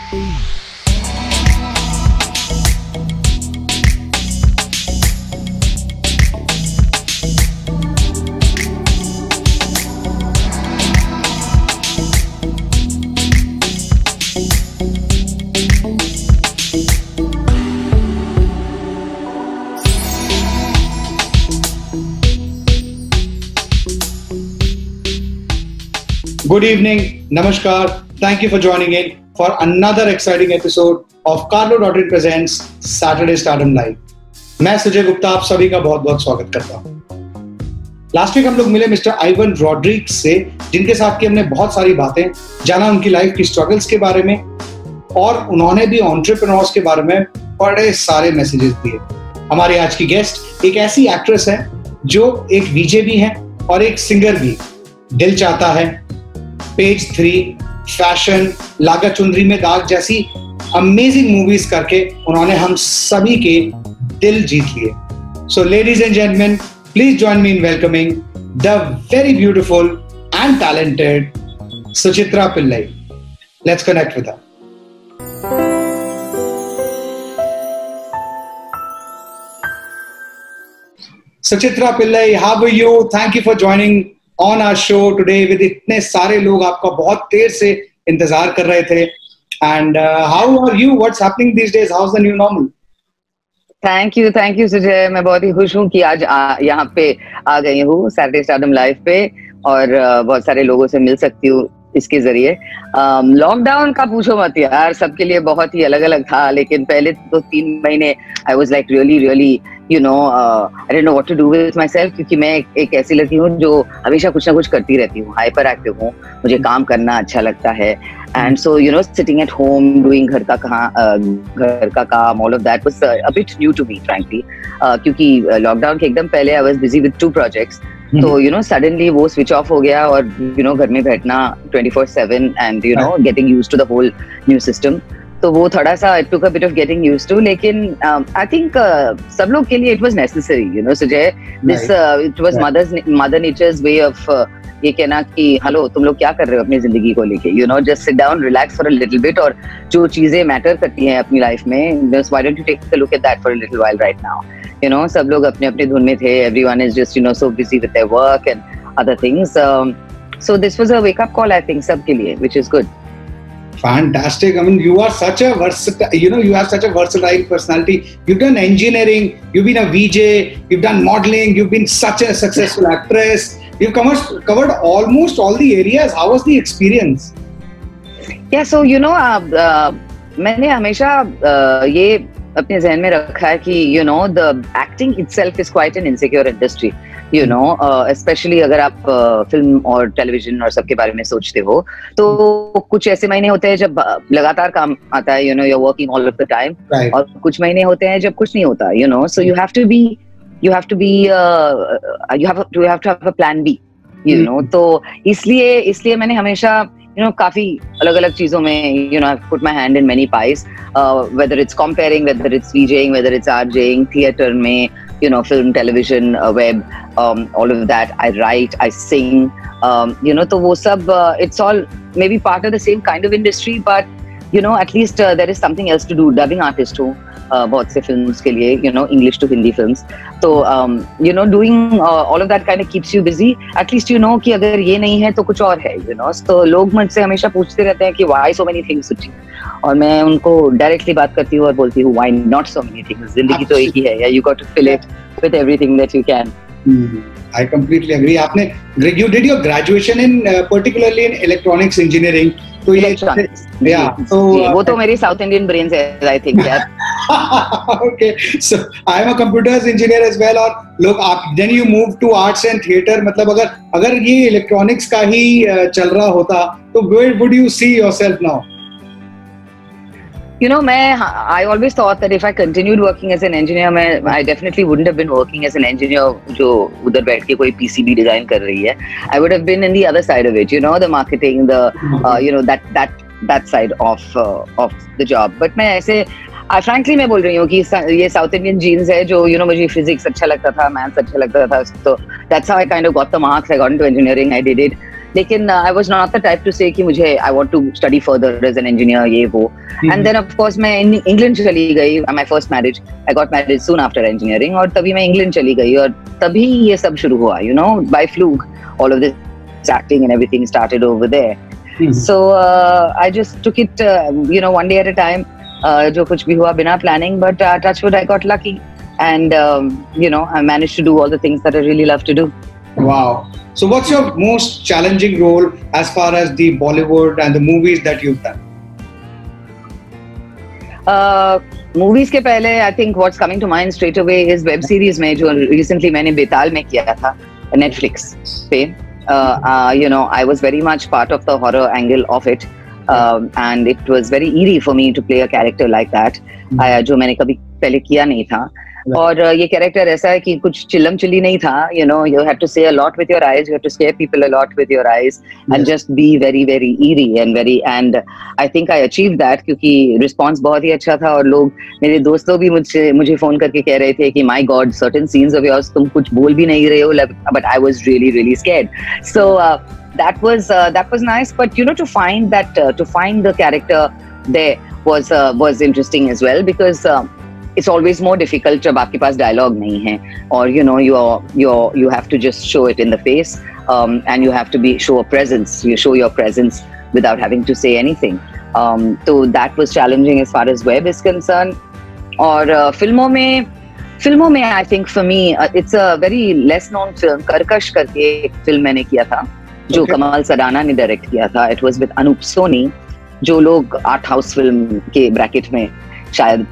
Good evening, Namaskar. Thank you for joining in for another exciting episode of Carlo.in presents Saturday Stardom Live. मैं सुजय गुप्ता आप सभी का बहुत बहुत स्वागत करता हूँ। लास्ट वीक हम लोग मिले मिस्टर आइवन रॉड्रिग्स से, जिनके साथ की हमने बहुत सारी बातें जाना, उनकी लाइफ की स्ट्रगल्स के बारे में, और उन्होंने भी एंटरप्रेन्योर्स के बारे में बड़े सारे मैसेजेस दिए। हमारी आज की गेस्ट एक ऐसी एक्ट्रेस है जो एक वीजे भी है और एक सिंगर भी। दिल चाहता है, पेज 3, फैशन, लागा चुनरी में दाग जैसी अमेजिंग मूवीज करके उन्होंने हम सभी के दिल जीत लिए। So ladies and gentleman, please join me in welcoming the very beautiful and talented Suchitra Pillai. Let's connect with her. Suchitra Pillai, how are you? Thank you for joining on our show today with इतने सारे लोग आपका बहुत देर से इंतजार कर रहे थे। And how are you? What's happening these days? How's the new normal? Thank you Sujay. मैं बहुत ही खुश हूँ कि आज यहाँ पे आ गई हूँ सैटरडे स्टारडम लाइव पे, और बहुत सारे लोगों से मिल सकती हूँ इसके जरिए। लॉकडाउन का पूछो मत यार, सबके लिए बहुत ही अलग अलग था, लेकिन पहले तो 3 महीने I was like really you know, I didn't know what to do with myself, क्योंकि मैं एक ऐसी लड़की हूँ जो हमेशा कुछ ना कुछ करती रहती हूँ, हाइपर एक्टिव हूँ, मुझे काम करना अच्छा लगता है। And so, you know, sitting at home doing घर का काम, all of that was a bit new to me, frankly, क्योंकि लॉकडाउन के एकदम पहले I was busy with 2 projects, तो you know suddenly वो switch off हो गया, और you know घर में बैठना 24/7 and you know getting used to the whole new system, तो वो थोड़ा सा it took a bit of getting used to, लेकिन I think सब लोग के लिए it was necessary, you know, Sujay, this it was mother nature's way of ये कहना कि हेलो तुम लोग क्या कर रहे हो अपनी जिंदगी को लेके, you know, just sit down, relax for a little bit, और जो चीजें मैटर करती हैं अपनी लाइफ में, just why don't you take a look at that for a little while right now, you know, सब लोग अपने अपने धुन में थे, everyone is just you know so busy with their work and other things, so this was a wake up call I think सबके लिए, which is good. Fantastic. I mean, you are such a versatile, you know, you have such a versatile personality. You've done engineering, you've been a VJ, you've done modeling, you've been such a successful actress. You've covered almost all the areas. How was the experience? Yeah, so you know, मैंने हमेशा ये अपने ज़हन में रखा है कि you know, the acting itself is quite an insecure industry. You know, especially अगर आप फिल्म और टेलीविजन और सबके बारे में सोचते हो, तो कुछ ऐसे महीने होते हैं जब लगातार काम आता है, you know, you're working all of the time, right. और कुछ महीने होते हैं जब कुछ नहीं होता, you know, so you have to have a plan B, you know, तो इसलिए मैंने हमेशा you know काफी अलग अलग चीजों में you know I've put my hand in many pies, whether it's comparing, whether it's VJing, whether it's RJing, theater में, you know, film, television, web, all of that. I write, I sing, you know, तो वो सब it's all maybe part of the same kind of industry, but you know at least there is something else to do. Dubbing artist हूँ बहुत से films के लिए, you know, English to Hindi films, तो you know doing all of that kind of keeps you busy. At least you know कि अगर ये नहीं है तो कुछ और है, you know, तो लोग मुझसे हमेशा पूछते रहते हैं कि why so many things सुची, और मैं उनको डायरेक्टली बात करती हूँ और बोलती हूँ why not so many things, जिंदगी तो एक ही है, yeah, you got to fill it with everything that you can. I completely agree. आपने you did your graduation in particularly in electronics engineering, तो ये so वो तो मेरी साउथ इंडियन ब्रेन है आई थिंक यार. Okay, so I am a computers engineer as well, और लोग आप then you move to arts and theater, मतलब अगर ये इलेक्ट्रॉनिक्स का ही चल रहा होता तो where would you see yourself now? You know, I always thought that if I continued working as an engineer, I definitely wouldn't have been working as an engineer जो उधर बैठ के कोई PCB डिजाइन कर रही है. I would have been in the other side of it, you know, the marketing, the you know that side of the job. But मैं ऐसे frankly मैं बोल रही हूँ कि ये साउथ इंडियन जीन्स है जो you know मुझे फिजिक्स अच्छा लगता था, मैथ्स अच्छा लगता था, तो that's how I kind of got the marks. I got into engineering, I did it. लेकिन I was not the type to say कि मुझे I want to study further as an engineer ये वो. And then of course मैं England चली गई. My first marriage, I got married soon after engineering, और तभी मैं England चली गई और तभी ये सब शुरू हुआ. You know, by fluke, all of this acting and everything started over there. So I just took it, you know, one day at a time. जो कुछ भी हुआ बिना planning, but touch wood, I got lucky, and you know, I managed to do all the things that I really love to do. Wow. So what's your most challenging role as far as the Bollywood and the movies that you've done? Movies के पहले, I think what's coming to mind straight away is web series में जो recently मैंने बेताल में किया था Netflix पे. You know, I was very much part of the horror angle of it. And it was very eerie for me to play a character like that, जो मैंने कभी पहले किया नहीं था. और ये कैरेक्टर ऐसा है कि कुछ चिल्लम चिल्ली नहीं था. You know, you had to say a lot with your eyes, you had to scare people a lot with your eyes, and just be very very eerie and I think I achieved that क्योंकि response बहुत ही अच्छा था और लोग, मेरे दोस्त लोग भी मुझे फोन करके कह रहे थे कि my God, certain scenes of yours तुम कुछ बोल भी नहीं रहे हो, but I was really really scared. So that was nice, but you know, to find the character there was interesting as well, because it's always more difficult जब आपके पास dialogue नहीं है, or you know, you have to just show it in the face, and you have to show a presence. You show your presence without having to say anything. So that was challenging as far as web is concerned. और फिल्मों में I think for me it's a very less known film. कर्कश करके एक film मैंने किया था जो कमल सडाना ने डायरेक्ट किया था. It was with Anoop Soni, जो लोग आर्ट हाउस फिल्म के ब्रैकेट में शायद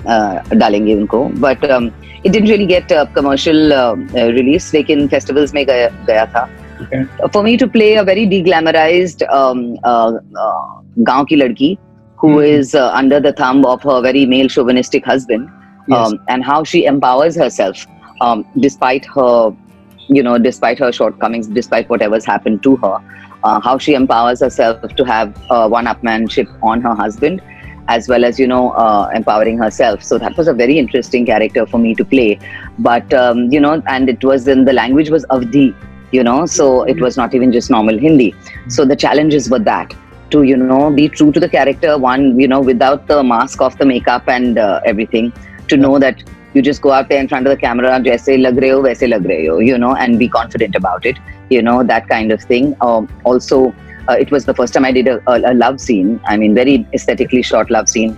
डालेंगे उनको, but it didn't really get commercial release, लेकिन festivals में गया था. For me to play a very deglamorized गांव की लड़की who is under the thumb of her very male chauvinistic husband, and how she empowers herself despite her shortcomings, despite whatever's happened to her, how she empowers herself to have one-upmanship on her husband, as well as, you know, empowering herself. So that was a very interesting character for me to play. But, you know, and it was the language was Avdi, you know, so it was not even just normal Hindi. So the challenges were that, to, you know, be true to the character, one, you know, without the mask of the makeup and everything, to know that you just go out there in front of the camera, jaise lag rahe ho, waise lag rahe ho, you know, and be confident about it, you know, that kind of thing. Also, it was the first time I did a love scene. I mean, very aesthetically shot love scene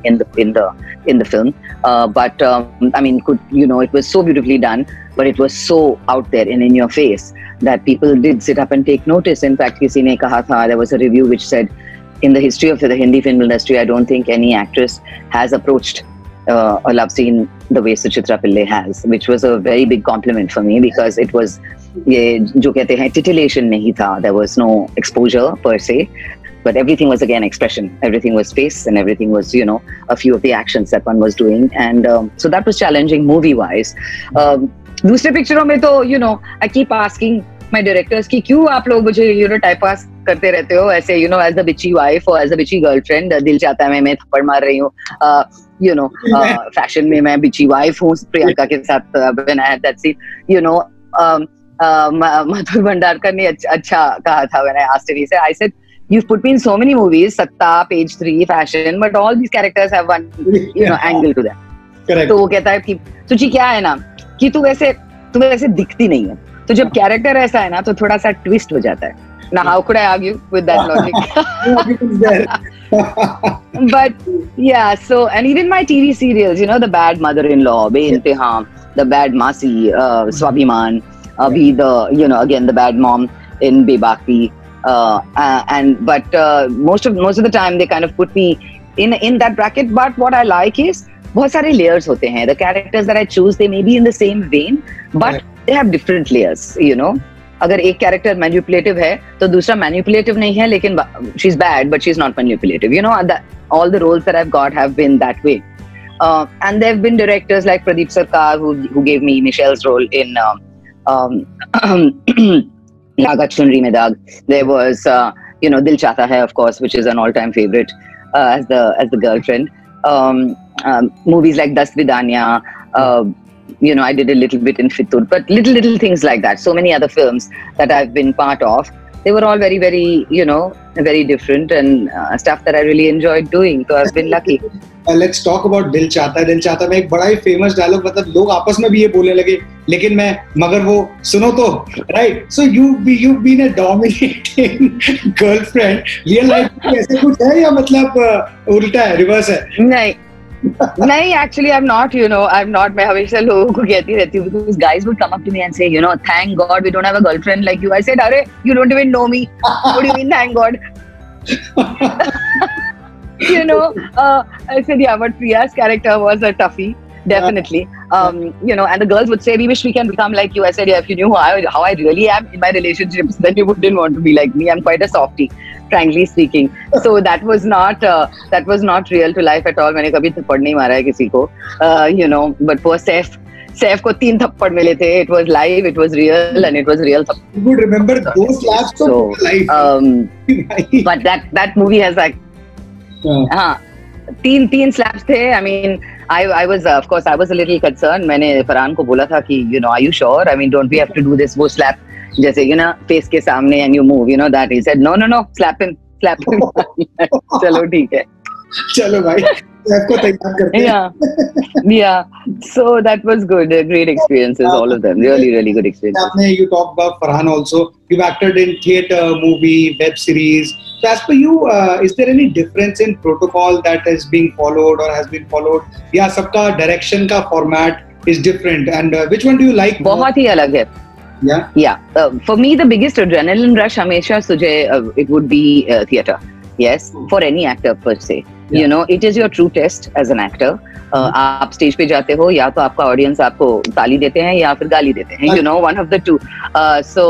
in the film. But I mean, you know, it was so beautifully done, but it was so out there and in your face that people did sit up and take notice. In fact, kisi ne kaha tha, there was a review which said, in the history of the Hindi film industry, I don't think any actress has approached a love scene the way Suchitra Pillai has, which was a very big compliment for me, because it was, ये जो कहते हैं, titillation नहीं था. There was no exposure per se, but everything was again expression. Everything was face, and everything was, you know, a few of the actions that one was doing, and so that was challenging movie-wise. दूसरे पिक्चरों में तो, you know, I keep asking my directors कि क्यों आप लोग मुझे, you know, typecast करते रहते हो ऐसे, you know, as the bitchy wife or as the bitchy girlfriend. दिल चाहता है मैं थप्पड़ मार रही हूँ, you know, fashion में मैं bitchy wife हूँ प्रियंका के साथ. When I had that scene, you know, Madhur Bhandarkar ने अच्छा कहा था when I asked him. He said, I said, you've put me in so many movies, Satta, Page 3, Fashion, but all these characters have one, you know, angle to them. Correct. तो वो कहता है कि सुची क्या है ना कि तू वैसे दिखती नहीं है, तो जब कैरेक्टर ऐसा है ना तो थोड़ा सा ट्विस्ट हो जाता है. Now, how could I argue with that logic? But yeah, so, and even my TV serials, you know, The Bad Mother-in-Law, Be-Intiha, The Bad Masi, Swabhiman, be the, you know, again, the bad mom in Bebaki. But most of the time they kind of put me in that bracket. But what I like is बहुत सारे layers होते हैं. The characters that I choose, they may be in the same vein, but they have different layers, you know. अगर एक character manipulative है तो दूसरा manipulative नहीं है, लेकिन she's bad but she's not manipulative, you know. All the roles that I've got have been that way. And there have been directors like Pradeep Sarkar who gave me Michelle's role in Laga Chunri Mein Daag. There was you know, Dil Chahta Hai, of course, which is an all-time favorite as the girlfriend. Movies like Das Vidanya, you know, I did a little bit in Fitur, but little things like that. So many other films that I've been part of. they were all very, very, you know, very different and stuff that I really enjoyed doing. So I've been lucky. Let's talk about दिल चाहता है. दिल चाहता है में एक बड़ा ही famous dialogue, मतलब लोग आपस में भी ये बोलने लगे, लेकिन मैं मगर वो सुनो तो, right? So you've been a dominating girlfriend. Real life में ऐसे कुछ है या मतलब उल्टा है, रिवर्स है? नहीं. नहीं, actually I'm not, you know, I'm not. मैं हमेशा लोगों को कहती रहती हूँ, because guys would come up to me and say, you know, thank God we don't have a girlfriend like you. I said, अरे, you don't even know me. What do you mean, thank God? You know, I said, yeah, but Priya's character was a toughie, definitely. You know, and the girls would say, we wish we can become like you. I said, yeah, if you knew how I really am in my relationships, then you wouldn't want to be like me. I'm quite a softie, frankly speaking. So that was not real to life at all. मैंने कभी थप्पड़ नहीं मारा है किसी को, you know. But poor Saif को 3 थप्पड़ मिले थे. It was live, it was real, and it was real. You would remember those slaps so live. But that movie has like, तीन slaps थे. I mean, I was of course I was a little concerned. मैंने फरहान को बोला था कि, you know, are you sure? I mean, don't we have to do this? वो slap जैसे, you know, face के सामने and you move, you know that. He said, no, slap him. चलो ठीक है. चलो भाई, आपको तैयार करते हैं. Yeah. So that was good. Great experiences, all of them. Really, really good experiences. You talked about Farhan also. You've acted in theatre, movie, web series. So as per you, is there any difference in protocol that is being followed or has been followed? या सबका direction का format is different, and which one do you like? बहुत ही अलग है. Yeah. For me, the biggest adrenaline rush हमेशा Sujay, it would be theatre. Yes, for any actor per se. You know, it is your true test as an actor. आप stage पे जाते हो, या तो आपका ऑडियंस आपको ताली देते हैं या फिर गाली देते हैं. You know, one of the two. So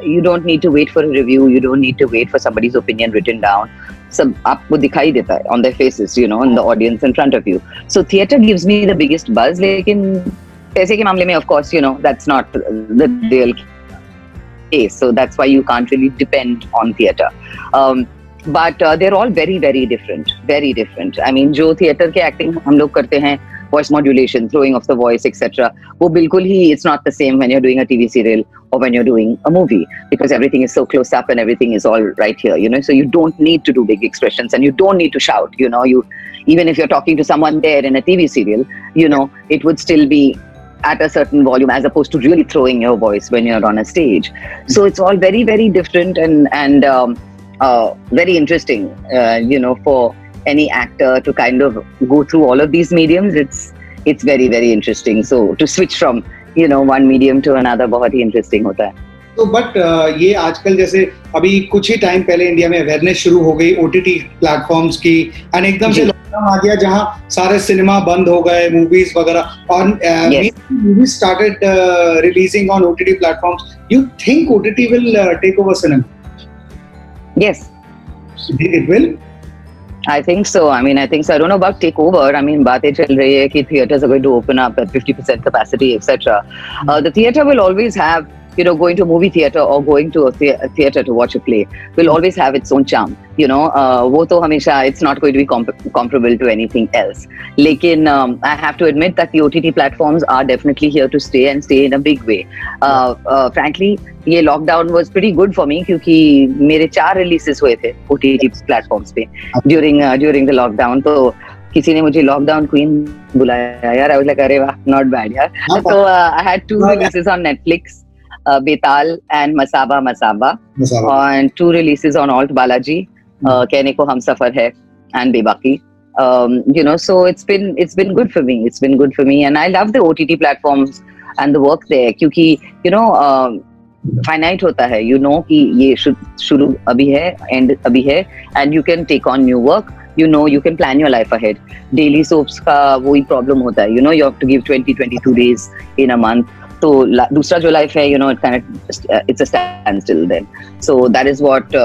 you don't need to wait for a review. You don't need to wait for somebody's opinion written down. सब आपको दिखाई देता है on their faces, you know, in the audience in front of you. So theatre gives me the biggest buzz. लेकिन पैसे के मामले में, of course, you know, that's not the real case. So that's why you can't really depend on theatre. But they're all very, very different. Very different. I mean, जो theatre के acting हम लोग करते हैं, voice modulation, throwing of the voice, etc. वो बिल्कुल ही, it's not the same when you're doing a TV serial or when you're doing a movie, because everything is so close up and everything is all right here, you know. So you don't need to do big expressions and you don't need to shout, you know. Even if you're talking to someone there in a TV serial, you know, it would still be at a certain volume as opposed to really throwing your voice when you're on a stage. So it's all very, very different and very interesting, you know, for any actor to kind of go through all of these mediums. It's very, very interesting. So to switch from, you know, one medium to another, बहुत ही interesting होता है. तो but ये आजकल जैसे अभी कुछ ही time पहले इंडिया में अवेयरनेस शुरू हो गई OTT प्लेटफॉर्म्स की, एंड एकदम से लॉकडाउन आ गया जहां सारे सिनेमा बंद हो गए, मूवीज वगैरह, और movies started releasing on OTT platforms. You think OTT will take over cinema? Yes. It will? I think so. I mean, I think so. I don't know about take over. I mean, बातें चल रही है कि theatres are going to open up at 50% capacity, etc. The theatre will always have, you know, going to a movie theatre or going to a theatre to watch a play will always have its own charm. You know, वो तो हमेशा, it's not going to be comparable to anything else. लेकिन I have to admit that the OTT platforms are definitely here to stay and stay in a big way. Frankly, ये lockdown was pretty good for me क्योंकि मेरे 4 releases हुए थे OTT platforms पे during the lockdown. तो किसी ने मुझे लॉकडाउन क्वीन बुलाया यार. I was like, अरे वाह, not bad यार. So I had 2 releases on Netflix. Betal and Masaba, and 2 releases on Alt Balaji, कहने को हम सफर है and Bebaki. You know, so it's been good for me. It's been good for me, and I love the OTT platforms and the work there क्योंकि, you know, finite होता है. You know कि ये शुरू अभी है, end अभी है, and you can take on new work. You know, you can plan your life ahead. Daily soaps का वही problem होता है. You know, you have to give 20-22 days in a month. तो दूसरा जो लाइफ है, you know, it kind of it's a standstill then. So that is what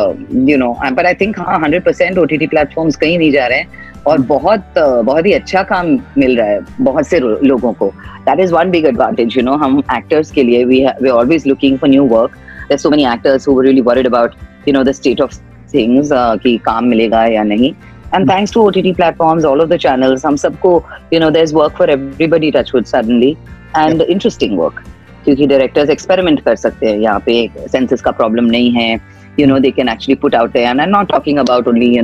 you know. But I think 100% OTT platforms कहीं नहीं जा रहे हैं और बहुत ही अच्छा काम मिल रहा है बहुत से लोगों को. That is one big advantage, you know. हम actors के लिए we're always looking for new work. There's so many actors who were really worried about, you know, the state of things, कि काम मिलेगा या नहीं. And thanks to OTT platforms, all of the channels, हम सबको, you know, there's work for everybody, touchwood suddenly. And interesting work क्योंकि directors experiment कर सकते हैं. यहाँ पे सेंसस का प्रॉब्लम नहीं है, they can actually put out there. And I'm not talking about only,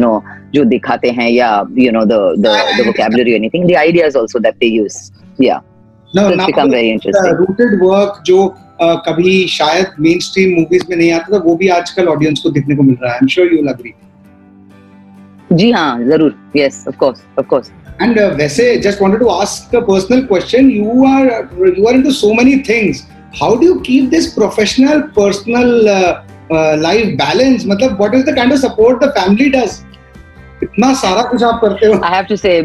जो दिखाते हैं या, the vocabulary or anything. The ideas also that they use. Yeah. No, so it's become very interesting. Rooted work जो कभी शायद mainstream movies में नहीं आता था, वो भी आजकल audience को दिखने को मिल रहा है. I'm sure you'll agree. जी हाँ, जरूर. Yes, of course. And वैसे just wanted to ask a personal question. You are into so many things. How do you keep this professional, personal life balance? मतलब what is the kind of support the family does? इतना सारा कुछ आप करते हो. I have to say,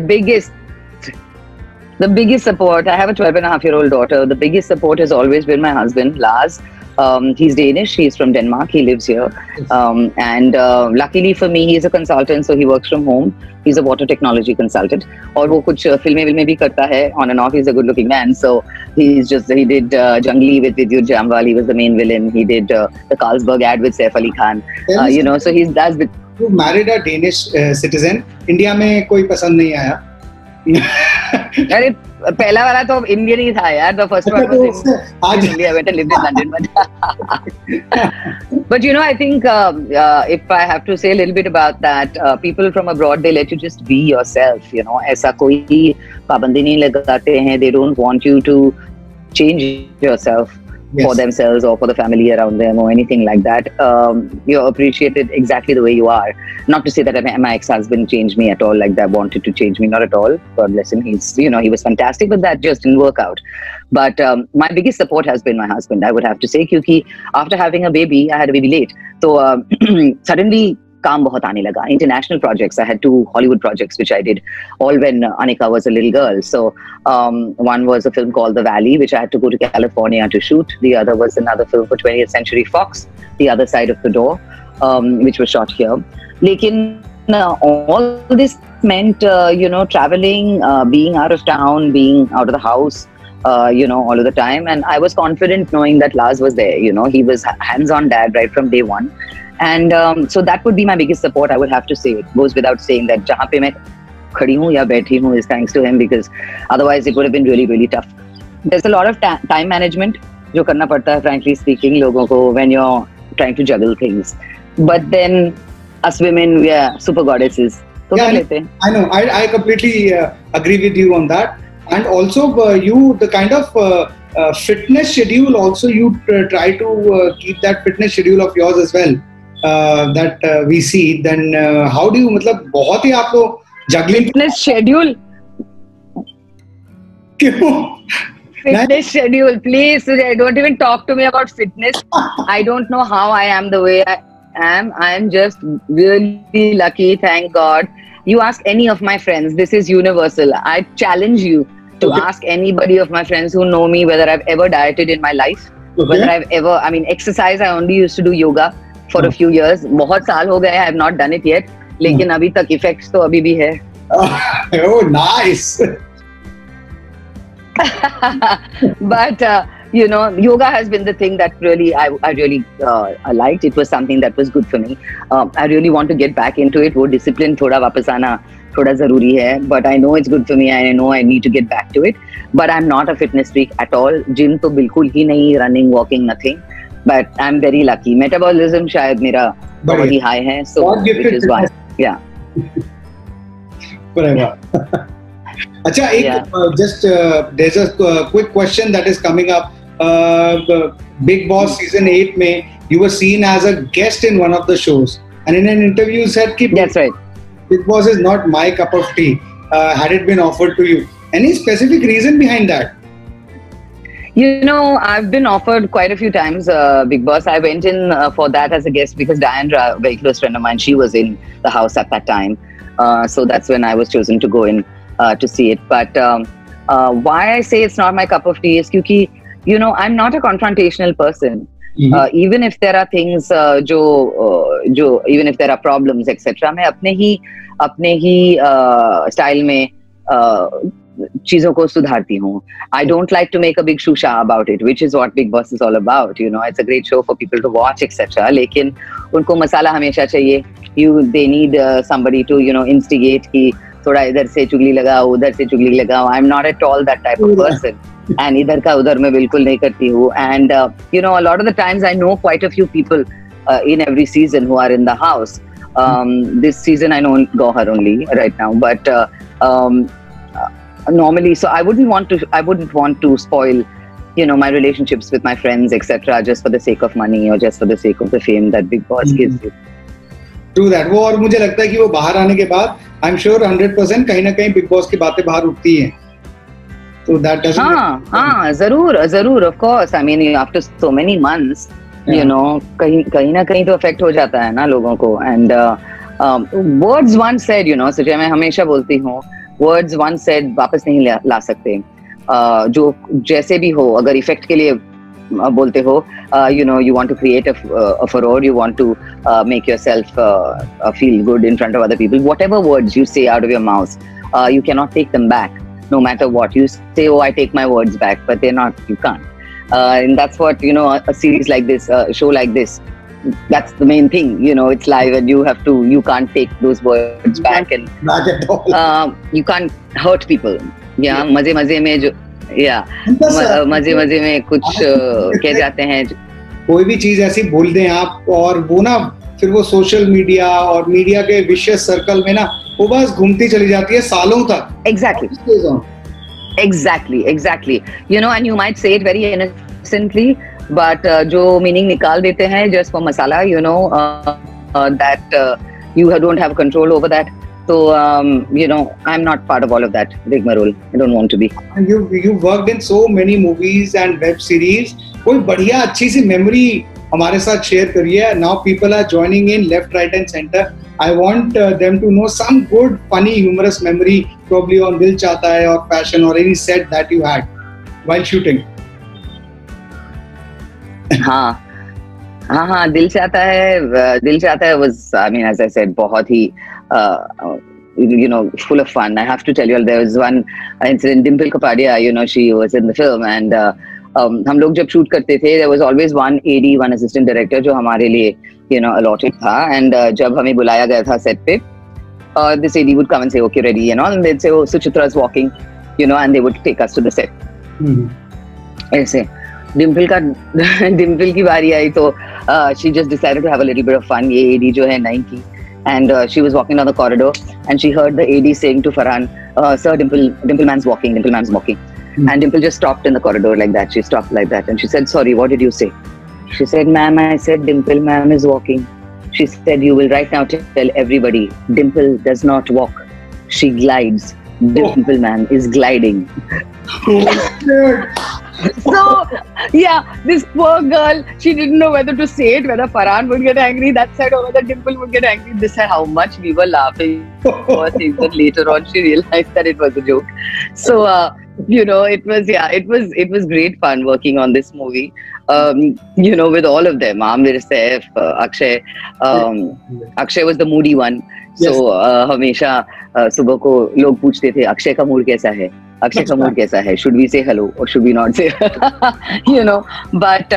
the biggest support. I have a 12-and-a-half-year-old daughter. The biggest support has always been my husband, Lars. He's Danish. He's from Denmark. He lives here. And luckily for me, he's a consultant, so he works from home. He's a water technology consultant. और वो कुछ फिल्में भी करता है on and off. He's a good-looking man. So he did Jungli with Vidyut Jamwal. He was the main villain. He did the Carlsberg ad with Saif Ali Khan. So he does. You married a Danish citizen. India में कोई पसंद नहीं आया. अरे पहला वाला तो Indian ही था यार. The first one was in India. I went and lived in London. But I think if I have to say a little bit about that, people from abroad, they let you just be yourself. ऐसा कोई पाबंदी नहीं लगाते हैं. They don't want you to change yourself for themselves or for the family around them or anything like that. You're appreciated exactly the way you are. Not to say that my ex-husband changed me at all, like that, wanted to change me, not at all. God bless him. He was fantastic, but that just didn't work out. But my biggest support has been my husband, I would have to say, because after having a baby, I had a baby late. So suddenly काम बहुत आने लगा. International projects. I had 2 Hollywood projects which I did all when Anika was a little girl. So one was a film called The Valley, which I had to go to California to shoot. The other was another film for 20th Century Fox, The Other Side of the Door, which was shot here. लेकिन all this meant, traveling, being out of town, being out of the house, all of the time. And I was confident knowing that Lars was there. He was hands-on dad right from day one. And so that would be my biggest support, I would have to say. It goes without saying that जहाँ पे मैं खड़ी हूँ या बैठी हूँ is thanks to him, because otherwise it would have been really, really tough. There's a lot of time management जो करना पड़ता है, frankly speaking, लोगों को, when you're trying to juggle things. But then us women, we are super goddesses. तो कर लेते हैं. I know. I completely agree with you on that. And also the kind of fitness schedule also, you try to keep that fitness schedule of yours as well. That we see. Then how do you, मतलब बहुत ही आपको juggling fitness schedule. क्यों? Fitness schedule, please. Don't even talk to me about fitness. I don't know how I am the way I am. I am just really lucky, thank God. You ask any of my friends, this is universal. I challenge you to ask anybody of my friends who know me whether I've ever dieted in my life, whether I've ever, exercise, I only used to do yoga for a few years. बहुत साल हो गए, I have not done it yet. लेकिन अभी तक effects तो अभी भी है. Oh, nice. But yoga has been the thing that really I really liked. It was something that was good for me. I really want to get back into it. वो discipline थोड़ा वापस आना थोड़ा जरूरी है. But I know it's good for me and I know I need to get back to it. But I'm not a fitness freak at all. Gym तो बिल्कुल ही नहीं, running, walking, nothing. But I'm very lucky. Metabolism शायद मेरा बहुत ही high है. So which is why. Yeah. Acha, just there's a quick question that is coming up. Big Boss season 8 में you were seen as a guest in one of the shows, and in an interview you said कि that's right. Big Boss is not my cup of tea. Had it been offered to you, any specific reason behind that? I've been offered quite a few times Big Boss. I went in for that as a guest because Diandra, a very close friend of mine, she was in the house at that time. So that's when I was chosen to go in to see it. But why I say it's not my cup of tea is because, I'm not a confrontational person. Mm-hmm. Even if there are things, even if there are problems, etc., मैं अपने ही style में चीजों को सुधारती हूँ. I don't like to make a big shusha about it, which is what Big Boss is all about. It's a great show for people to watch, etc. लेकिन उनको मसाला हमेशा चाहिए. They need somebody to, instigate कि थोड़ा इधर से चुगली लगाओ, उधर से चुगली लगाओ. I'm not at all that type of person. And इधर का उधर मैं बिल्कुल नहीं करती हूँ. And a lot of the times I know quite a few people in every season who are in the house. This season I know Gauhar only right now, but normally, so I wouldn't want to spoil, my relationships with my friends, etc., just for the sake of money or just for the sake of the fame that Bigg Boss gives you. True that. वो और मुझे लगता है कि वो बाहर आने के बाद I'm sure 100% कहीं ना कहीं Bigg Boss की बातें बाहर उठती हैं. So that doesn't. हाँ, जरूर, of course. I mean, after so many months, कहीं ना कहीं तो affect हो जाता है ना लोगों को. And words once said, Sujay, मैं हमेशा बोलती हूँ, words once said वापस नहीं ला सकते. जो जैसे भी हो, अगर इफेक्ट के लिए बोलते हो, you want to create a furore, you want to make yourself feel good in front of other people. Whatever words you say out of your mouth, you cannot take them back, no matter what. You say, oh, I take my words back, but they're not, you can't. And that's what, a series like this, a show like this, that's the main thing. It's live and you can't take those words back, and you can't hurt people. Yeah, मजे में जो मजे में कुछ कह जाते हैं. कोई भी चीज ऐसी बोल दें आप, और वो ना फिर वो सोशल मीडिया और मीडिया के विशेष सर्कल में ना वो बस घूमती चली जाती है सालों तक. Exactly. And you might say it very innocently, but जो meaning निकाल देते हैं just for masala, that you don't have control over that. So, I'm not part of all of that rigmarole. I don't want to be. You worked in so many movies and web series. कोई बढ़िया अच्छी सी memory हमारे साथ share करिए. Now people are joining in left, right and center. I want them to know some good, funny, humorous memory, probably on Dil Chahta Hai or Passion or any set that you had while shooting. हाँ, Dil Chahta Hai was, I mean, as I said, बहुत ही full of fun. I have to tell you, there was one incident. Dimple Kapadia, she was in the film, and हम लोग जब shoot करते थे, there was always one AD, one assistant director जो हमारे लिए allotted था. And जब हमें बुलाया गया था set पे, this AD would come and say, okay, ready, and they'd say, oh, Suchitra is walking, and they would take us to the set. ऐसे डिम्पल की बारी आई तो she just decided to have a little bit of fun. ये AD जो है नई की, and she was walking down the corridor and she heard the AD saying to Farhan, sir, Dimple man's walking. And Dimple just stopped in the corridor like that. She stopped like that and she said, sorry, what did you say? She said, ma'am, I said Dimple ma'am is walking. She said, you will right now tell everybody, Dimple does not walk, she glides. Dimple ma'am is gliding. So, this poor girl, she didn't know whether to say it, whether Farhan would get angry that side or whether Dimple would get angry this side. How much we were laughing. Even later on, she realized that it was a joke. So, it was great fun working on this movie. With all of them, Amir, Saif, Akshay. Akshay was the moody one. So, हमेशा सुबह को लोग पूछते थे, अक्षय का mood कैसा है? Akshay ka mood kaisa hai? Should we say hello or should we not say? But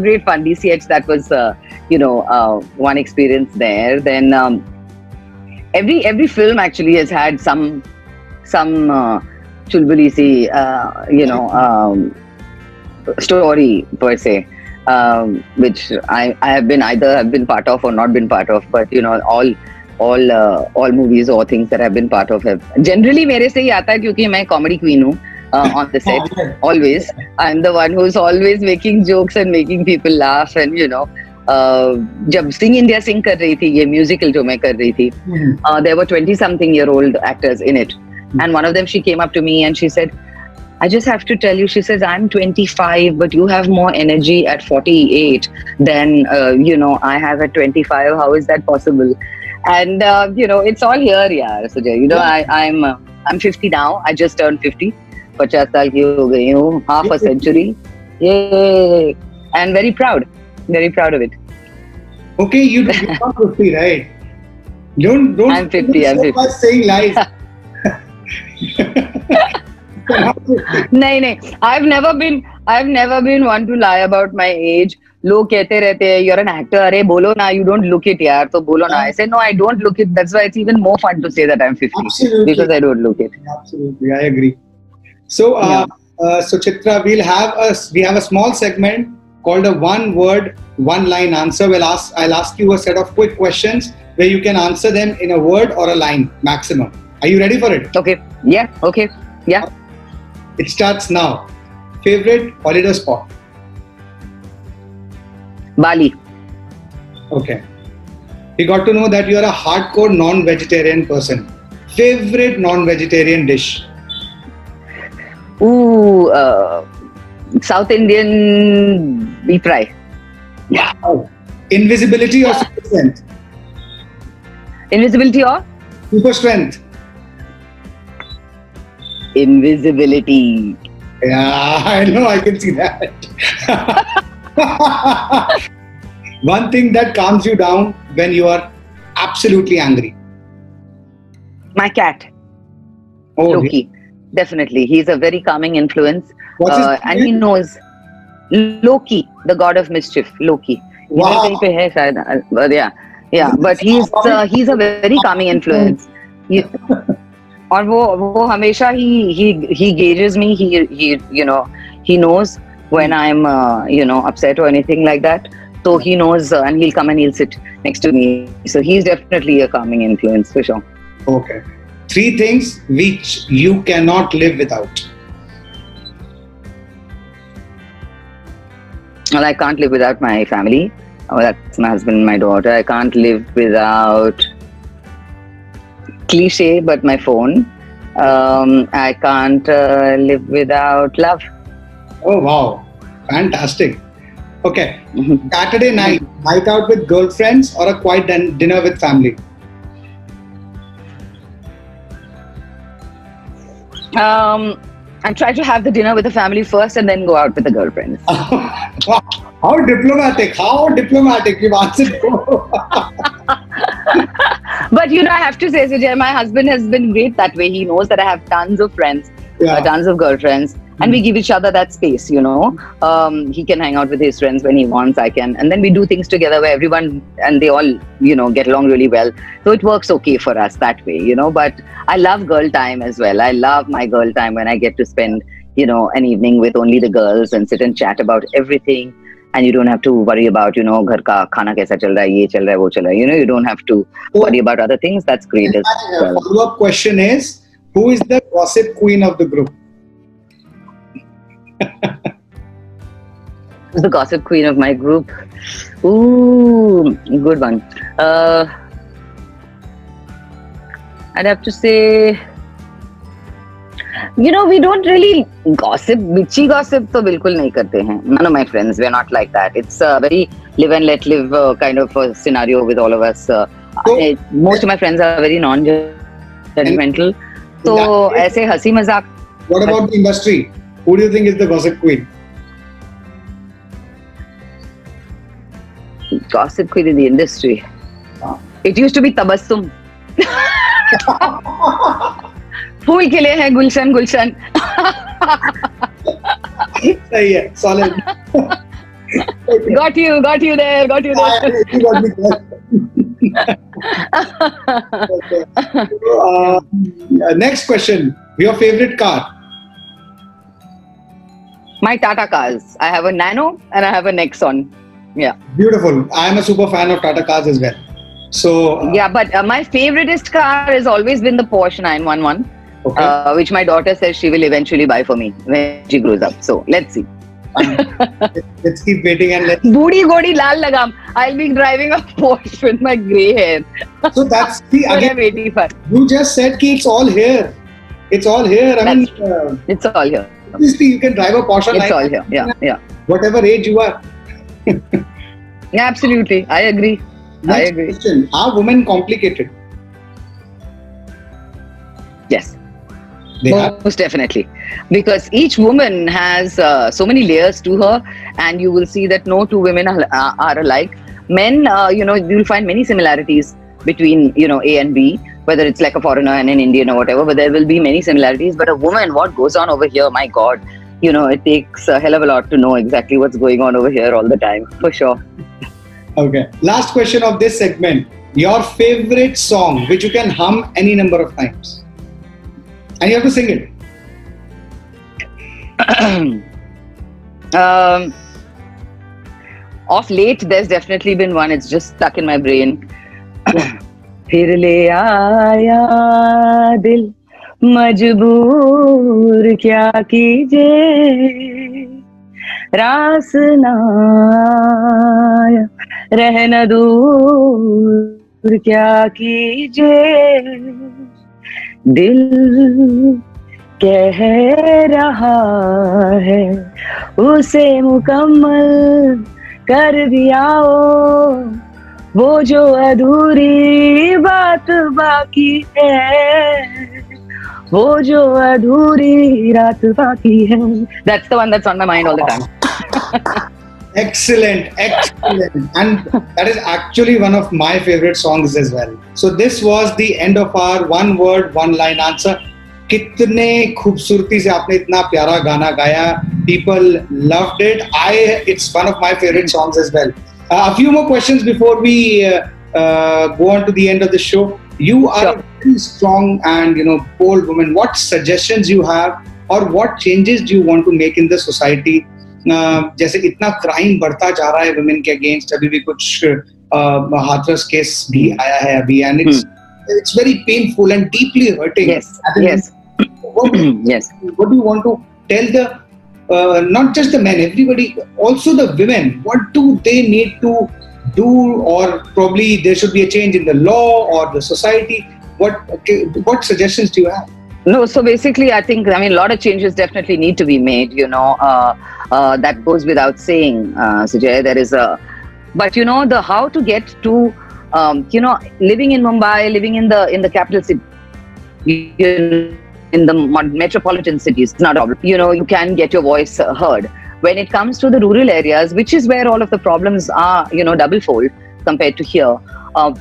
great fun. DCH, that was one experience there. Then every film actually has had some chulbuli si story per se, which I have been part of or not been part of, but all movies or things that I've been part of have generally मेरे से ही आता है क्योंकि मैं comedy queen हूँ on the set. Always I'm the one who's always making jokes and making people laugh. And जब Sing India Sing कर रही थी, ये musical जो मैं कर रही थी, there were 20-something-year-old actors in it, and one of them, she came up to me and she said, I just have to tell you, she says, I'm 25, but you have more energy at 48 than I have at 25. How is that possible? And it's all here, yaar, Sujay. I'm 50 now. I just turned 50. 50 saal ki ho gayi hu, half a century. Yay! And very proud of it. Okay, you're not 50, right? Don't. I'm 50. I'm 50. Saying lies. नहीं. I've never been one to lie about my age. लोग कहते रहते हैं, you're an actor, अरे बोलो ना, you don't look it यार, तो बोलो ना. I say, no, I don't look it. That's why it's even more fun to say that I'm 50. Absolutely. Because I don't look it. Absolutely, I agree. So, Suchitra, we have a small segment called a one word, one line answer. I'll ask you a set of quick questions where you can answer them in a word or a line maximum. Are you ready for it? Okay. Yeah. Okay. Yeah. It starts now. Favorite holiday spot? Bali. Okay. We got to know that you are a hardcore non-vegetarian person. Favorite non-vegetarian dish? Ooh, South Indian beef fry. Wow. Invisibility or super strength? Invisibility or? Super strength. Invisibility. Yeah, I know, I can see that. One thing that calms you down when you are absolutely angry. My cat, Oh, Loki. Definitely. He's a very calming influence. What's his And name? he knows Loki, the god of mischief. Loki. Wow. इधर कहीं पे है शायद, but yeah. But he's a very calming influence. और वो हमेशा he gauges me. He knows when I'm upset or anything like that. So he knows, and he'll come and he'll sit next to me. So he's definitely a calming influence for sure. Okay. 3 things which you cannot live without. Well, I can't live without my family. Oh, that's my husband and my daughter. I can't live without, cliche, but my phone. I can't live without love. Oh, wow. Fantastic. Okay. Mhm. Saturday night out with girlfriends or a quiet dinner with family? I try to have the dinner with the family first and then go out with the girlfriends. Wow. How diplomatic. You've answered both. But I have to say, Sujay, my husband has been great that way. He knows that I have tons of friends, tons of girlfriends, and we give each other that space, He can hang out with his friends when he wants, I can. And then we do things together where everyone, and they all, get along really well. So it works okay for us that way, But I love girl time as well. I love my girl time when I get to spend, an evening with only the girls and sit and chat about everything. And you don't have to worry about, घर का खाना कैसा चल रहा है, ये चल रहा है, वो चल रहा है. You don't have to worry about other things. That's great as well. My follow-up question is, who is the gossip queen of the group? Who's the gossip queen of my group? Ooh, good one. I'd have to say, we don't really gossip. Bitchy gossip to bilkul nahi karte hain. None of my friends, we're not like that. It's a very live and let live kind of a scenario with all of us. Most of my friends are very non-judgmental. So, aise hasi mazak. What about the industry? Who do you think is the gossip queen? Gossip queen in the industry. It used to be Tabassum. फूल खिले हैं गुलशन गुलशन. सही है, solid. Got you there. You got me there. Okay. Next question. Your favorite car? My Tata cars. I have a Nano and I have a Nexon. Yeah. Beautiful. I am a super fan of Tata cars as well. So but my favoriteest car has always been the Porsche 911, which my daughter says she will eventually buy for me when she grows up. So let's see. Let's keep waiting and let's. Boodi godi lal lagam. I'll be driving a Porsche with my grey hair. So that's the again. I'm waiting for. You just said ki it's all here. It's all here. It's all here. Obviously, you can drive a Porsche. It's all here. Yeah. Whatever age you are. Yeah, absolutely. I agree. Next question. Are women complicated? Yes. Most definitely. Because each woman has so many layers to her, and you will see that no two women are alike. Men, you'll find many similarities between, A and B, whether it's like a foreigner and an Indian or whatever, but there will be many similarities. But a woman, what goes on over here, my God, it takes a hell of a lot to know exactly what's going on over here all the time, for sure. Okay. Last question of this segment. Your favorite song, which you can hum any number of times. And you have to sing it. Of late, there's definitely been one. It's just stuck in my brain. फिर ले आया दिल मजबूर क्या कीजिए रास ना आया रहना दूर क्या कीजिए दिल कह रहा है उसे मुकम्मल कर दिया वो जो अधूरी बात बाकी है वो जो अधूरी रात बाकी है. That's the one that's on my mind all the time. Excellent. And that is actually one of my favorite songs as well. So this was the end of our one word, one line answer. कितने खूबसूरती से आपने इतना प्यारा गाना गाया. People loved it. It's one of my favorite songs as well. A few more questions before we go on to the end of the show. You are a very strong and bold woman. What suggestions you have, or what changes do you want to make in the society? जैसे इतना crime बढ़ता जा रहा है women के against, अभी भी कुछ हाथरस केस भी आया है अभी, and it's very painful and deeply hurting. Yes. What do you want to tell the not just the men, everybody, also the women? What do they need to do, or probably there should be a change in the law or the society? What suggestions do you have? No, so basically, I think, a lot of changes definitely need to be made, that goes without saying, Sujay. There is but the how to get to, living in Mumbai, living in the capital city, in the metropolitan cities, it's not a problem. You can get your voice heard. When it comes to the rural areas, which is where all of the problems are, double-fold compared to here,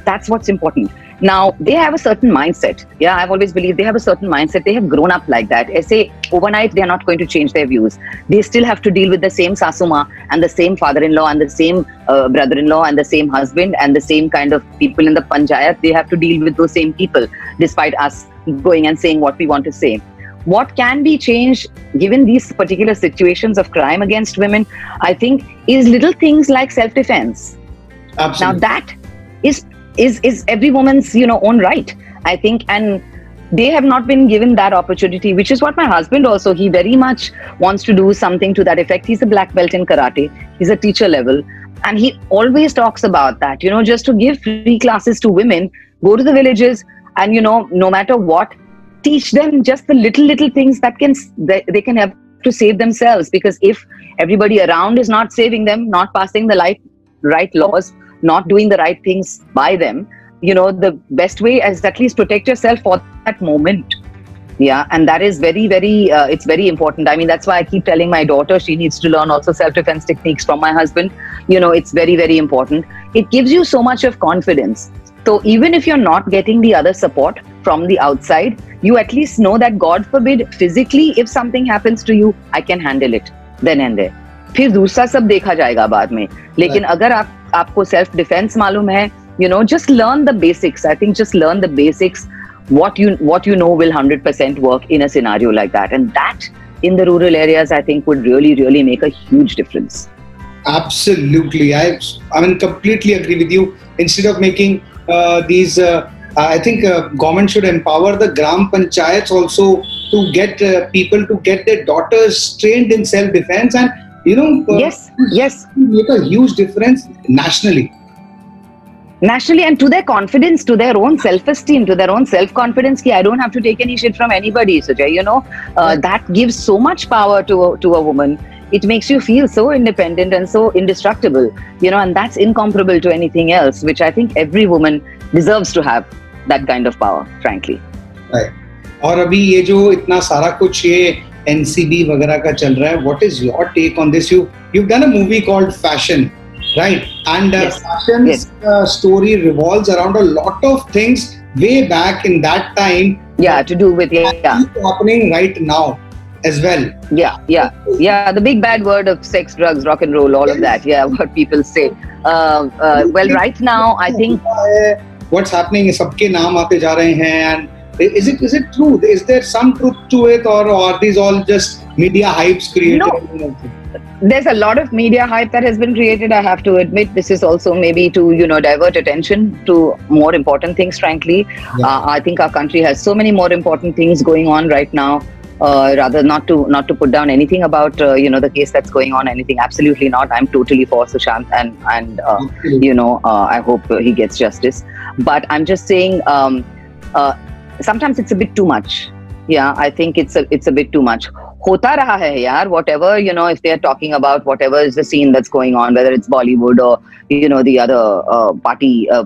that's what's important. Now, they have a certain mindset. Yeah, I've always believed they have a certain mindset. They have grown up like that. I say, overnight, they are not going to change their views. They still have to deal with the same sasuma and the same father-in-law and the same brother-in-law and the same husband and the same kind of people in the panchayat. They have to deal with those same people, despite us going and saying what we want to say. What can be changed given these particular situations of crime against women, I think, is little things like self-defense. Absolutely. Now that is every woman's own right, I think, and they have not been given that opportunity, which is what my husband also, he very much wants to do something to that effect. He's a black belt in karate, he's a teacher level, and he always talks about that, just to give free classes to women, go to the villages and no matter what, teach them just the little things that they can have to save themselves. Because if everybody around is not saving them, not passing the right laws, not doing the right things by them, the best way is at least protect yourself for that moment. Yeah, and that is very, very, it's very important. I mean, that's why I keep telling my daughter, she needs to learn also self-defense techniques from my husband. It's very, very important. It gives you so much of confidence. So even if you're not getting the other support from the outside, you at least know that, God forbid, physically, if something happens to you, I can handle it then and there. फिर दूसरा सब देखा जाएगा बाद में. लेकिन अगर आपको self defense मालूम है, just learn the basics. I think just learn the basics. What you know will 100% work in a scenario like that, and that in the rural areas, I think, would really, really make a huge difference. Absolutely, I completely agree with you. Instead of making these, I think government should empower the gram panchayats also to get people to get their daughters trained in self-defense, and yes, make a huge difference nationally, and to their confidence, to their own self-esteem, to their own self-confidence. I don't have to take any shit from anybody, Sujay. That gives so much power to a woman. It makes you feel so independent and so indestructible, and that's incomparable to anything else, which I think every woman deserves to have that kind of power, frankly. Right. और अभी ये जो इतना सारा कुछ ये NCB वगैरह का चल रहा है, what is your take on this? You've done a movie called Fashion, right? And Fashion's story revolves around a lot of things way back in that time. Yeah, to do with happening right now as well. Yeah. The big bad word of sex, drugs, rock and roll, all of that. Yeah, what people say. Well, right now, I think what's happening is सबके नाम आते जा रहे हैं, and is it true? Is there some truth to it, or are these all just media hypes created? No. there's a lot of media hype that has been created. I have to admit, this is also maybe to, divert attention to more important things, frankly. Yeah. I think our country has so many more important things going on right now. Rather not to put down anything about the case that's going on, anything, absolutely not. I'm totally for Sushant, and I hope he gets justice. But I'm just saying, sometimes it's a bit too much. Yeah, I think it's a bit too much. Hota raha hai yaar, whatever, if they're talking about whatever is the scene that's going on, whether it's Bollywood or, the other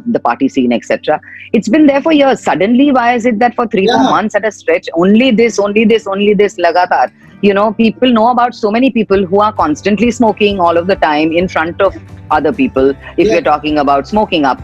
the party scene, etc. It's been there for years. Suddenly, why is it that for 3-4 months at a stretch, only this, lagatar? People know about so many people who are constantly smoking all of the time in front of other people, if you're talking about smoking up,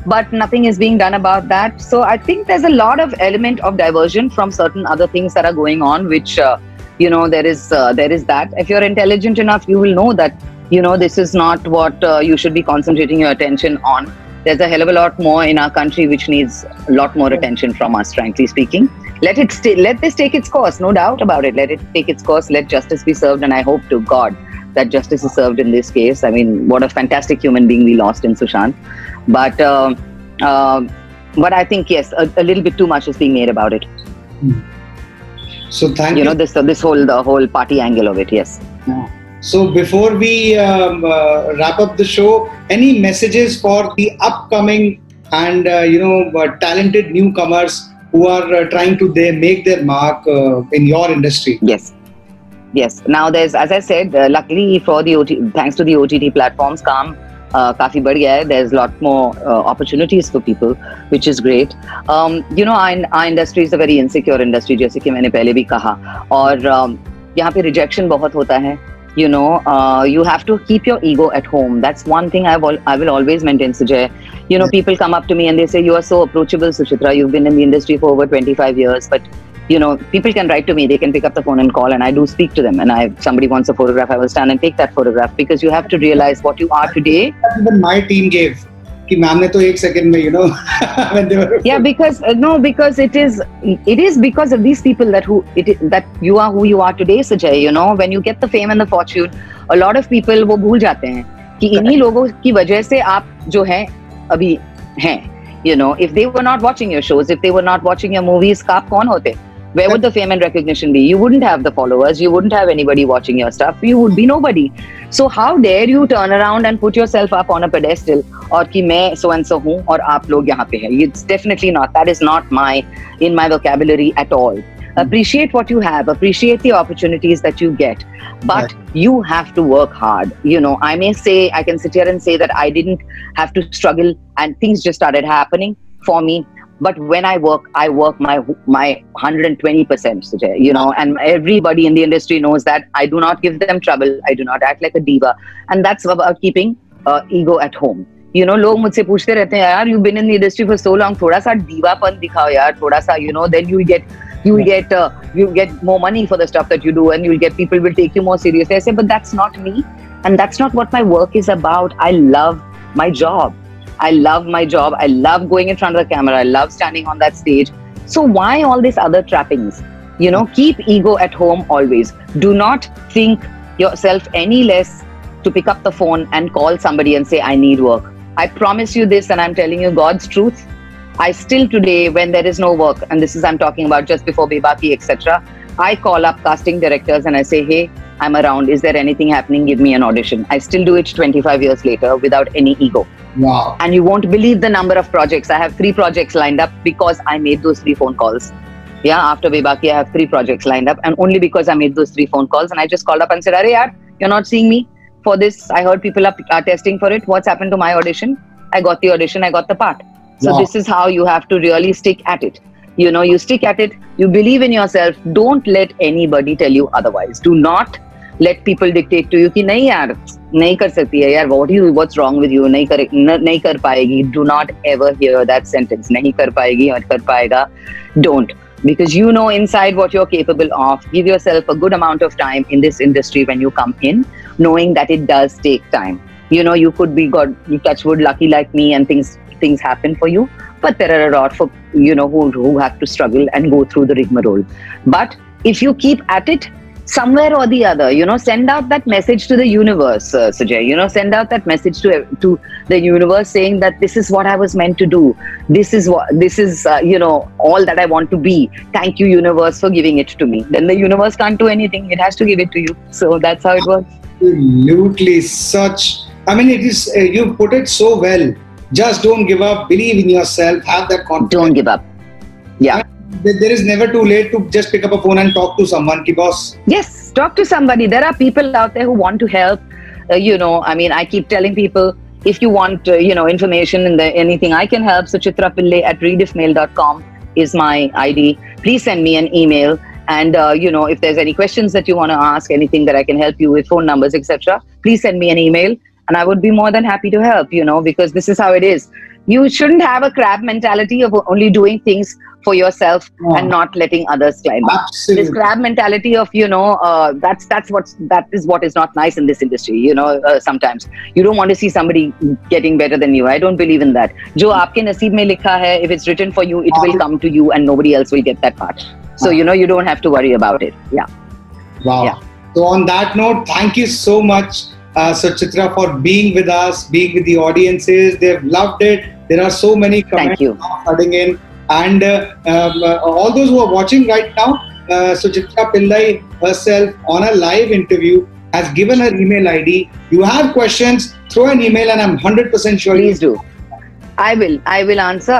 but nothing is being done about that. So I think there's a lot of element of diversion from certain other things that are going on, which, there is that. If you're intelligent enough, you will know that, this is not what you should be concentrating your attention on. There's a hell of a lot more in our country which needs a lot more attention from us, frankly speaking. Let this take its course, no doubt about it. Let it take its course, let justice be served, and I hope to God that justice is served in this case. I mean, what a fantastic human being we lost in Sushant. But I think, yes, a little bit too much is being made about it. So thank you. The whole party angle of it, yes. So before we wrap up the show, any messages for the upcoming and talented newcomers who are trying to make their mark in your industry? Yes. Now there's, as I said, luckily for thanks to the OTT platforms, काफी बढ़ गया है. There's a lot more opportunities for people, which is great. Our industry is a very insecure industry, जैसे कि मैंने पहले भी कहा, और यहाँ पे rejection बहुत होता है. You have to keep your ego at home. That's one thing I will always maintain, Sujay. People come up to me and they say, you are so approachable, Suchitra. You've been in the industry for over 25 years, but people can write to me, they can pick up the phone and call, and I do speak to them. And if somebody wants a photograph, I will stand and take that photograph, because you have to realize what you are today. Even my team gave. Ki ma'am ne to 1 second mein, when they were. Yeah, because it is because of these people that you are who you are today, Sujay. When you get the fame and the fortune, a lot of people वो भूल जाते हैं कि इन्हीं लोगों की वजह से आप जो हैं अभी हैं. If they were not watching your shows, if they were not watching your movies, आप कौन होते? Where would the fame and recognition be? You wouldn't have the followers. You wouldn't have anybody watching your stuff. You would be nobody. So how dare you turn around and put yourself up on a pedestal और कि मैं so and so हूँ और आप लोग यहाँ पे हैं? It's definitely not. That is not in my vocabulary at all. Appreciate what you have. Appreciate the opportunities that you get. But you have to work hard. I can sit here and say that I didn't have to struggle and things just started happening for me. But when I work my 120%, Sujay, and everybody in the industry knows that I do not give them trouble. I do not act like a diva. And that's about keeping ego at home. लोग मुझसे पूछते रहते हैं, यार, you've been in the industry for so long, थोड़ा सा दीवापन दिखाओ यार, थोड़ा सा, then you get more money for the stuff that you do, and people will take you more seriously. I say, but that's not me. And that's not what my work is about. I love my job. I love going in front of the camera. I love standing on that stage. So why all these other trappings? Keep ego at home always. Do not think yourself any less to pick up the phone and call somebody and say, I need work. I promise you this, and I'm telling you God's truth. I still today, when there is no work, and I'm talking about just before Bebaki, etc., I call up casting directors and I say, hey, I'm around. Is there anything happening? Give me an audition. I still do it 25 years later without any ego. Wow. And you won't believe the number of projects. I have 3 projects lined up because I made those 3 phone calls. Yeah, after Bebaki, I have 3 projects lined up, and only because I made those 3 phone calls. And I just called up and said, Arey yaar, you're not seeing me for this. I heard people are testing for it. What's happened to my audition? I got the audition. I got the part. So This is how you have to really stick at it. You stick at it. You believe in yourself. Don't let anybody tell you otherwise. Do not let people dictate to you कि नहीं यार, नहीं कर सकती है यार, what's wrong with you, नहीं कर पाएगी. Do not ever hear that sentence. नहीं कर पाएगी और कर पाएगा. Don't. Because inside what you're capable of. Give yourself a good amount of time in this industry when you come in, knowing that it does take time. You could be you touch wood, lucky like me, and things happen for you. But there are a lot for who have to struggle and go through the rigmarole. But if you keep at it, somewhere or the other, send out that message to the universe, Sujay. Send out that message to the universe saying that this is what I was meant to do. This is all that I want to be. Thank you, universe, for giving it to me. Then the universe can't do anything. It has to give it to you. So that's how it works. Absolutely. It is, you put it so well. Just don't give up. Believe in yourself. Have that confidence. Don't give up. Yeah. There is never too late to just pick up a phone and talk to someone. Ki boss. Yes, talk to somebody. There are people out there who want to help. I keep telling people, if you want, information in anything, I can help. So chitrapillai@readifmail.com is my ID. Please send me an email. And, if there's any questions that you want to ask, anything that I can help you with, phone numbers, etc., please send me an email. And I would be more than happy to help, because this is how it is. You shouldn't have a crab mentality of only doing things for yourself and not letting others climb up. Absolutely. This crab mentality of, that is what is not nice in this industry, sometimes. You don't want to see somebody getting better than you. I don't believe in that. Jo aapke naseeb mein likha hai, if it's written for you, it will come to you and nobody else will get that part. So, you don't have to worry about it. Yeah. Wow. Yeah. So on that note, thank you so much, Chitra, for being with us, being with the audiences. They've loved it. There are so many comments flooding in. And all those who are watching right now, Chitra Pillai herself on a live interview has given her email ID. You have questions, throw an email and I'm 100% sure. Please do. I will answer.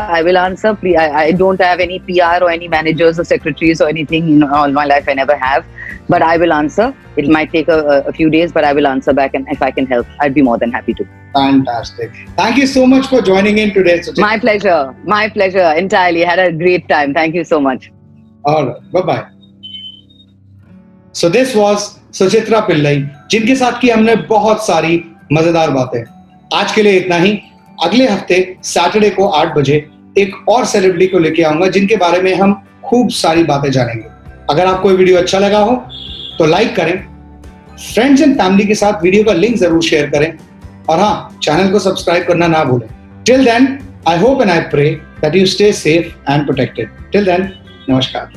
Please, I don't have any PR or any managers or secretaries or anything all my life. I never have. But I will answer. It might take a few days, but I will answer back. And if I can help, I'd be more than happy to. Fantastic. Thank you so much for joining in today, Suchitra. My pleasure. Entirely. Had a great time. Thank you so much. All right. Bye-bye. So this was Suchitra Pillai, जिनके साथ की हमने बहुत सारी मजेदार बातें. आज के लिए इतना ही. अगले हफ्ते सैटरडे को 8 बजे एक और सेलिब्रिटी को लेके आऊंगा जिनके बारे में हम खूब सारी बातें जानेंगे. अगर आपको ये वीडियो अच्छा लगा हो तो लाइक करें, फ्रेंड्स एंड फैमिली के साथ वीडियो का लिंक जरूर शेयर करें और हाँ, चैनल को सब्सक्राइब करना ना भूलें. Till then, I hope and I pray that you stay safe and protected. Till then, नमस्कार.